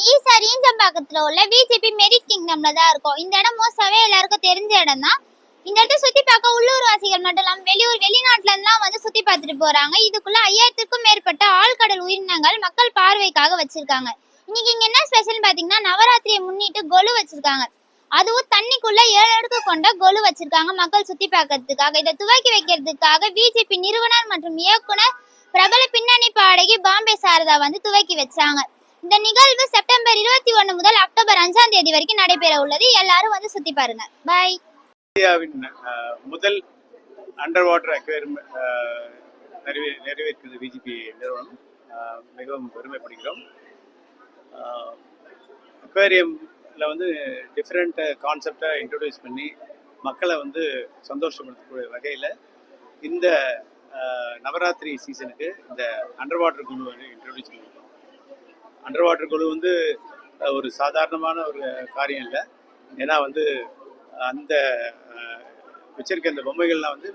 ஈசா ரீஞ்சம்பாக்கத்துல உள்ள VGP merit கிங்டம்ல தான் இருக்கும். இந்த இடம் மோஸ்டாவே எல்லாருக்கும் தெரிஞ்ச இடம் தான். இந்த இடத்த சுத்தி பார்க்க உள்ளூர் வாசிகள் மட்டும் இல்லாம வெளிநாட்டுல இருந்துலாம் வந்து சுத்தி பார்த்துட்டு போறாங்க. இதுக்குள்ள 5000க்கும் மேற்பட்ட ஆழ்கடல் உயிரினங்கள் மக்கள் பார்வைக்காக வச்சிருக்காங்க. இன்னைக்கு இங்க என்ன ஸ்பெஷல் பாத்தீங்கன்னா, நவராத்திரியை முன்னிட்டு கொலு வச்சிருக்காங்க. அதுவும் தண்ணிக்குள்ள 7 அடுக்கு கொண்ட கொலு வச்சிருக்காங்க மக்கள் சுத்தி பார்க்கறதுக்காக. இதை துவக்கி வைக்கிறதுக்காக பிஜேபி நிறுவனர் மற்றும் இயக்குனர் பிரபல பின்னணி பாடகி பாம்பே சாரதா வந்து துவக்கி வச்சாங்க. இந்த நிகழ்வு செப்டம்பர் 21 முதல் அக்டோபர் 5ஆம் தேதி வரைக்கும் நடைபெற உள்ளது. எல்லாரும் வந்து சுத்தி பாருங்க. பாய். இந்தியாவின் முதல் அண்டர் வாட்டர் அக்வேரியம் நிறைவேற்கிறது பிஜேபி நிறுவனம். மிகவும் பெருமைப்படுகிறோம். அக்வேரியம்ல வந்து டிஃப்ரெண்ட் கான்செப்டை இன்ட்ரடியூஸ் பண்ணி மக்களை வந்து சந்தோஷப்படுத்தக்கூடிய வகையில் இந்த நவராத்திரி சீசனுக்கு இந்த அண்டர் வாட்டர் குழு வந்து இன்ட்ரடியூஸ் பண்ணியிருக்கோம். அண்டர் வாட்டர் குழு வந்து ஒரு சாதாரணமான ஒரு காரியம் இல்லை. ஏன்னா வந்து அந்த வச்சிருக்க அந்த பொம்மைகள்லாம் வந்து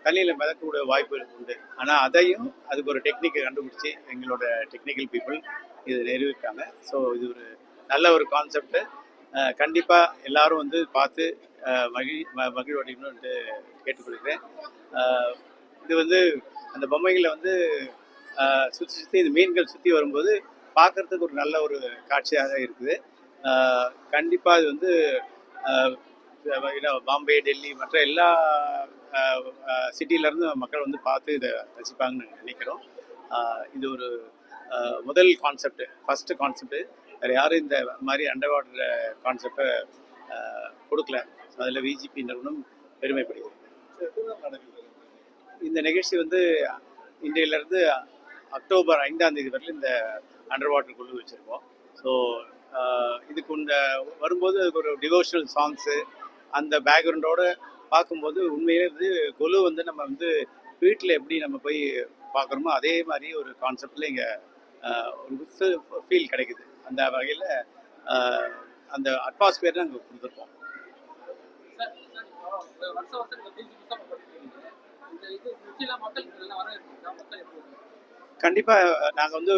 தண்ணியில் மிதக்கக்கூடிய வாய்ப்புகள் உண்டு. ஆனால் அதையும் அதுக்கு ஒரு டெக்னிக்கை கண்டுபிடிச்சி எங்களோட டெக்னிக்கல் பீப்புள் இது நிறுவிருக்காங்க. ஸோ இது ஒரு நல்ல ஒரு கான்செப்டு. கண்டிப்பாக எல்லாரும் வந்து பார்த்து மகிழ்வடையணும்னு கேட்டுக்கொள்கிறேன். இது வந்து அந்த பொம்மைகளை வந்து சுற்றி இந்த மீன்கள் சுற்றி வரும்போது பார்க்குறதுக்கு ஒரு நல்ல ஒரு காட்சியாக இருக்குது. கண்டிப்பாக இது வந்து பாம்பே, டெல்லி மற்ற எல்லா சிட்டியிலேருந்து மக்கள் வந்து பார்த்து இதை ரசிப்பாங்கன்னு நினைக்கிறோம். இது ஒரு முதல் கான்செப்டு, ஃபஸ்ட்டு கான்செப்டு. வேறு யாரும் இந்த மாதிரி அண்டர் வாட்டர் கான்செப்டை கொடுக்கல. அதில் விஜிபி நிறுவனம் பெருமைப்படுகிறது. இந்த நிகழ்ச்சி வந்து இன்றையிலேருந்து அக்டோபர் 5ஆம் தேதி வரையில் இந்த அண்டர் வாட்டர் குழு வச்சுருக்கோம். ஸோ இதுக்கு வரும்போது அதுக்கு ஒரு டிவோஷனல் சாங்ஸு அந்த பேக்ரவுண்டோடு பார்க்கும்போது உண்மையிலே வந்து கொலு வந்து நம்ம வந்து வீட்டில் எப்படி நம்ம போய் பார்க்குறோமோ அதே மாதிரி ஒரு கான்செப்டில் இங்கே ஒரு ஃபீல் கிடைக்குது. அந்த வகையில் அந்த அட்மாஸ்பியர் நாங்கள் கொடுத்துருக்கோம். கண்டிப்பாக நாங்கள் வந்து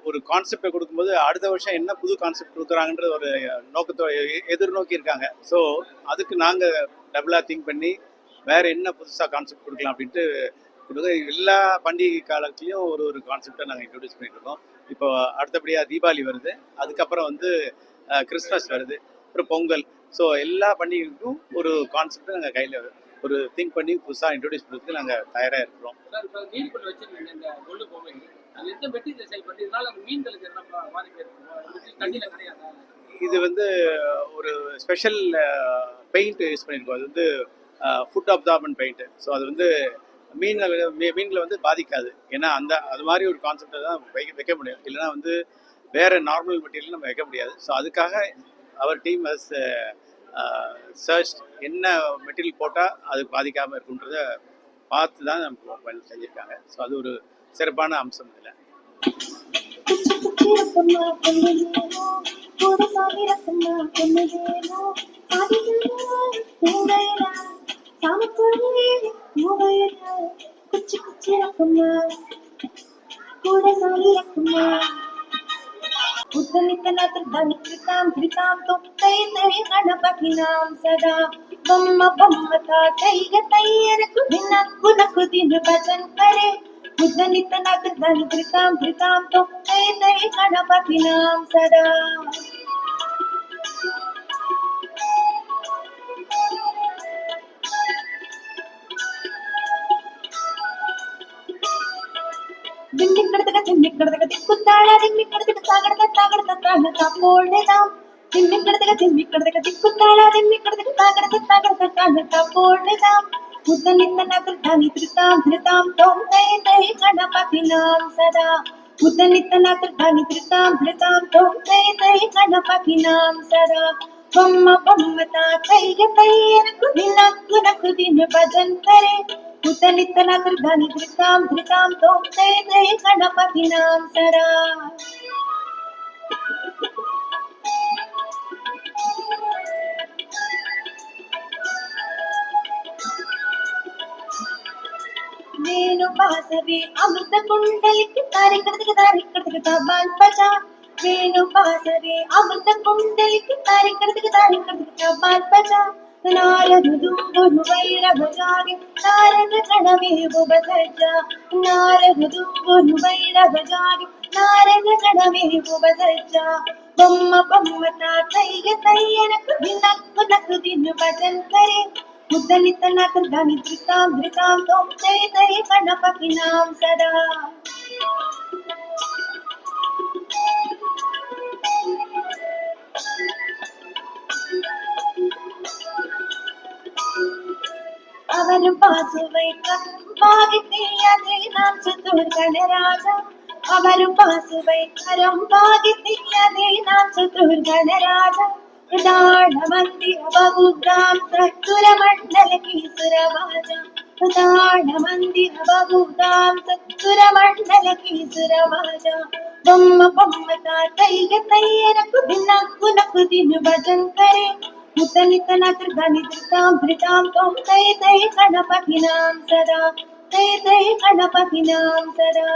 ஒரு கான்செப்டை கொடுக்கும்போது அடுத்த வருஷம் என்ன புது கான்செப்ட் கொடுக்குறாங்கன்ற ஒரு நோக்கத்தை எதிர்நோக்கி இருக்காங்க. ஸோ அதுக்கு நாங்கள் டபுளாக திங்க் பண்ணி வேறு என்ன புதுசாக கான்செப்ட் கொடுக்கலாம் அப்படின்ட்டு கொடுக்க எல்லா பண்டிகை காலத்துலேயும் ஒரு கான்செப்டை நாங்கள் இன்ட்ரடியூஸ் பண்ணிட்டுருக்கோம். இப்போ அடுத்தபடியாக தீபாவளி வருது, அதுக்கப்புறம் வந்து கிறிஸ்மஸ் வருது, அப்புறம் பொங்கல். ஸோ எல்லா பண்டிகைக்கும் ஒரு கான்செப்டை நாங்கள் கையில் ஒரு திங்க் பண்ணி புதுசாக இன்ட்ரடியூஸ் பண்ணுறதுக்கு நாங்கள் தயாராக இருக்கிறோம். இது வந்து ஒரு ஸ்பெஷல் பெயிண்ட் யூஸ் பண்ணியிருக்கோம். அது வந்து ஃபுட் அப்சார்பன்ட் பெயிண்ட்டு. ஸோ அது வந்து மீன்களை வந்து பாதிக்காது. ஏன்னா அது மாதிரி ஒரு கான்செப்டை தான் வைக்க முடியும். இல்லைனா வந்து வேறு நார்மல் மெட்டீரியல் நம்ம வைக்க முடியாது. ஸோ அதுக்காக அவர் டீம் ஹஸ் சர்ச் என்ன மெட்டீரியல் போட்டால் அது பாதிக்காமல் இருக்குன்றத பார்த்து தான் நம்ம செஞ்சுருக்காங்க. ஸோ அது ஒரு சிறப்பான அம்சம் இதில். सदा बम्म बम्म था भजन करे धृताम तो गणपति नाम सदा. दिक्कुत्ताळ दिम्मिकडदक तागडक तागडक तागडक पोळेदाम दिम्मिकडदक दिक्कुत्ताळ दिम्मिकडदक तागडक तागडक तागडक पोळेदाम उद्दनित्तनाथ धनि धृताम धृताम तोम तै गणपति नाम सदा उद्दनित्तनाथ धनि धृताम धृताम तोम तै गणपति नाम सदा. बम्म बम्म ता तैयन कुदिन भजन करे उद्दनित्तनाथ धनि धृताम धृताम तोम तै गणपति नाम सदा. वेणु बासवे अमृत कुंडलिक तारिक तबाल बजा వేణు పాసరే అమృత కుండలికి తారికడదికి బాల్పజ నారదు దుంగును వైరభజాగి నారద గణమేవు బసజ నారదు దుంగును వైరభజాగి నారద గణమేవు బసజ బొమ్మ బొమ్మ తాతయ్య తయ్యనకు దినక్కు నకు దిను భజన్ కరే ముద్దలిత నకు ధని ధృతాం తోం తై తై గణపతి నాం సదా அவர் பாசுவை பாகித்தீயதே நாம் சதுர்கணராஜ அவர் பாசுவை கரம் பாகித்தீயதே நாம் சதுர்கணராஜ உதாரண மந்திர பகுதாம் சத்துர மண்டல கீசுரவாஜ உதாரண மந்திர பகுதாம் சத்துர மண்டல கீசுரவாஜ பொம்ம பொம்ம தைய தையனக்கு தினக்கு நக்கு தினு பஜன் கரே ముతలిత నగర్గని ధృతాం త్వం తై తై గణపతి నాం సదా తై తై గణపతి నాం సదా